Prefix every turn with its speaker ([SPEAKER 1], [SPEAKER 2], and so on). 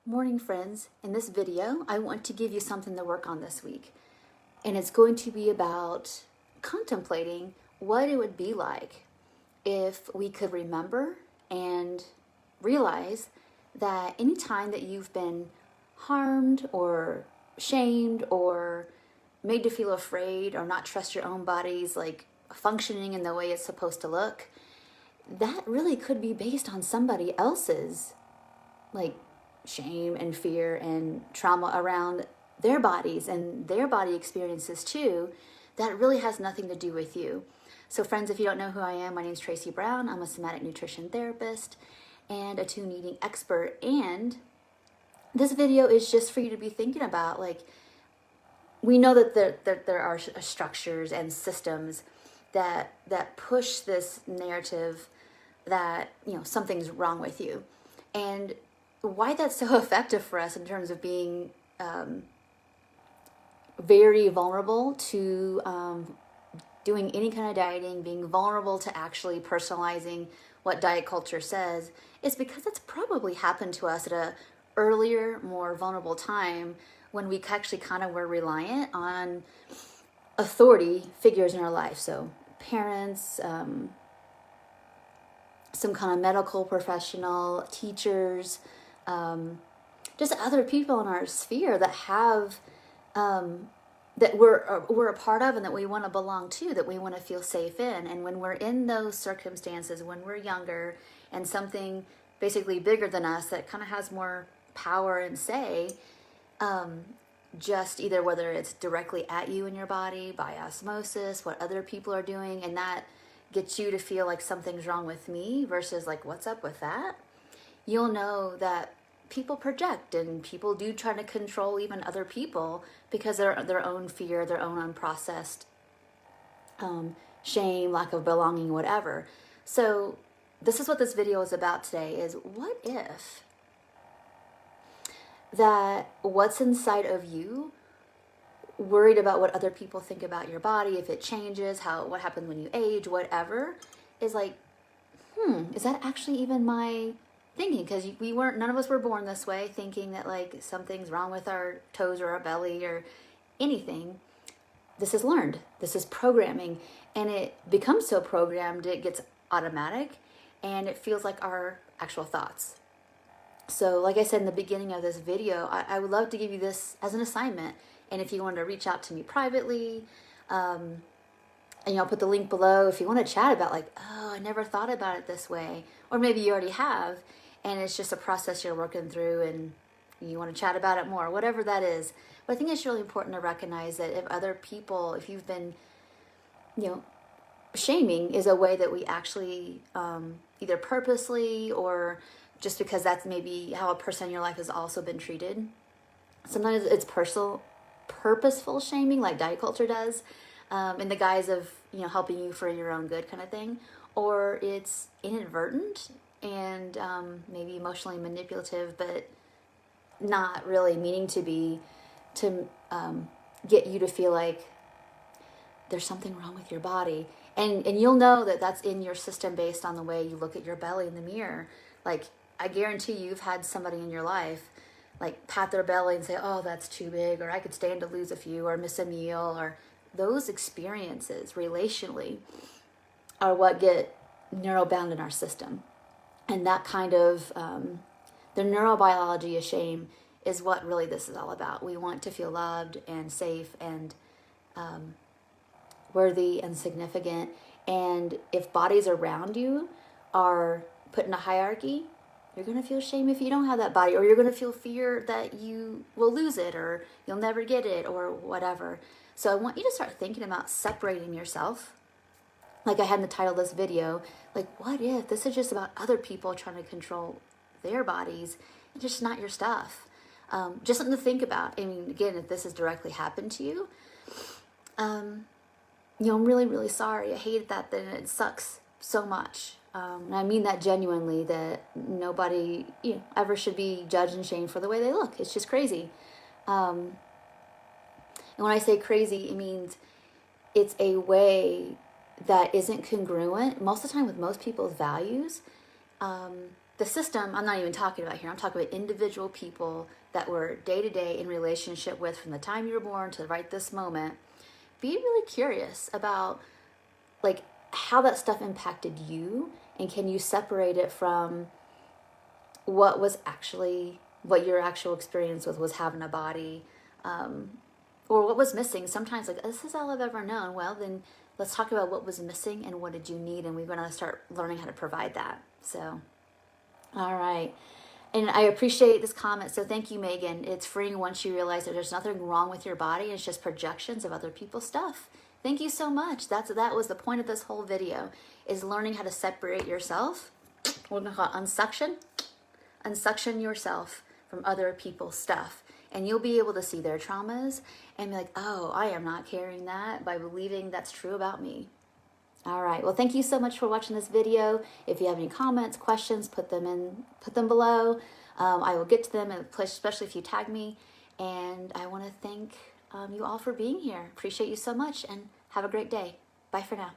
[SPEAKER 1] Morning friends, in this video I want to give you something to work on this week, and it's going to be about contemplating what it would be like if we could remember and realize that any time that you've been harmed or shamed or made to feel afraid or not trust your own body's like functioning in the way it's supposed to look, that really could be based on somebody else's like shame and fear and trauma around their bodies and their body experiences too, that really has nothing to do with you. So friends, if you don't know who I am, my name is Tracy Brown. I'm a somatic nutrition therapist and a tune eating expert. And this video is just for you to be thinking about, like, we know that there are structures and systems that push this narrative that, you know, something's wrong with you. And why that's so effective for us in terms of being very vulnerable to doing any kind of dieting, being vulnerable to actually personalizing what diet culture says, is because it's probably happened to us at a earlier, more vulnerable time when we actually kind of were reliant on authority figures in our life. So parents, some kind of medical professional, teachers, just other people in our sphere that have that we're a part of and that we want to belong to, that we want to feel safe in. And when we're in those circumstances, when we're younger and something basically bigger than us that kind of has more power and say, just either whether it's directly at you in your body by osmosis, what other people are doing, and that gets you to feel like something's wrong with me versus like, what's up with that? You'll know that people project and people do try to control even other people because their own fear, their own unprocessed shame, lack of belonging, whatever. So this is what this video is about today, is what if that what's inside of you, worried about what other people think about your body, if it changes, what happens when you age, whatever, is like, is that actually even my thinking? Because none of us were born this way, thinking that like something's wrong with our toes or our belly or anything. This is learned. This is programming, and it becomes so programmed it gets automatic, and it feels like our actual thoughts. So like I said in the beginning of this video, I would love to give you this as an assignment. And if you want to reach out to me privately, and I'll put the link below if you want to chat about like, oh, I never thought about it this way. Or maybe you already have, and it's just a process you're working through and you want to chat about it more, whatever that is. But I think it's really important to recognize that if other people, if you've been, shaming is a way that we actually either purposely or just because that's maybe how a person in your life has also been treated. Sometimes it's purposeful shaming, like diet culture does, in the guise of helping you for your own good kind of thing, or it's inadvertent and maybe emotionally manipulative, but not really meaning to be, to get you to feel like there's something wrong with your body. And you'll know that that's in your system based on the way you look at your belly in the mirror. Like, I guarantee you've had somebody in your life like pat their belly and say, oh, that's too big, or I could stand to lose a few, or miss a meal, or those experiences relationally are what get neurobound in our system. And that kind of, the neurobiology of shame is what really this is all about. We want to feel loved and safe and worthy and significant. And if bodies around you are put in a hierarchy, you're going to feel shame if you don't have that body, or you're going to feel fear that you will lose it, or you'll never get it, or whatever. So I want you to start thinking about separating yourself. Like I had in the title of this video, like, what if this is just about other people trying to control their bodies and just not your stuff? Just something to think about. I mean, again, if this has directly happened to you, I'm really, really sorry. I hated that, then it sucks so much. And I mean that genuinely, that nobody ever should be judged and shamed for the way they look. It's just crazy. And when I say crazy, it means it's a way that isn't congruent most of the time with most people's values. the system I'm not even talking about here. I'm talking about individual people that were day to day in relationship with from the time you were born to right this moment. Be really curious about like how that stuff impacted you, and can you separate it from what was actually what your actual experience with was having a body, or what was missing. Sometimes like, this is all I've ever known. Well, then let's talk about what was missing and what did you need, and we're going to start learning how to provide that. So, all right. And I appreciate this comment. So thank you, Megan. It's freeing once you realize that there's nothing wrong with your body. It's just projections of other people's stuff. Thank you so much. That was the point of this whole video, is learning how to separate yourself. We're going to call it unsuction. Unsuction yourself from other people's stuff. And you'll be able to see their traumas and be like, oh, I am not carrying that, by believing that's true about me. All right. Well, thank you so much for watching this video. If you have any comments, questions, put them below. I will get to them, especially if you tag me. And I want to thank you all for being here. Appreciate you so much, and have a great day. Bye for now.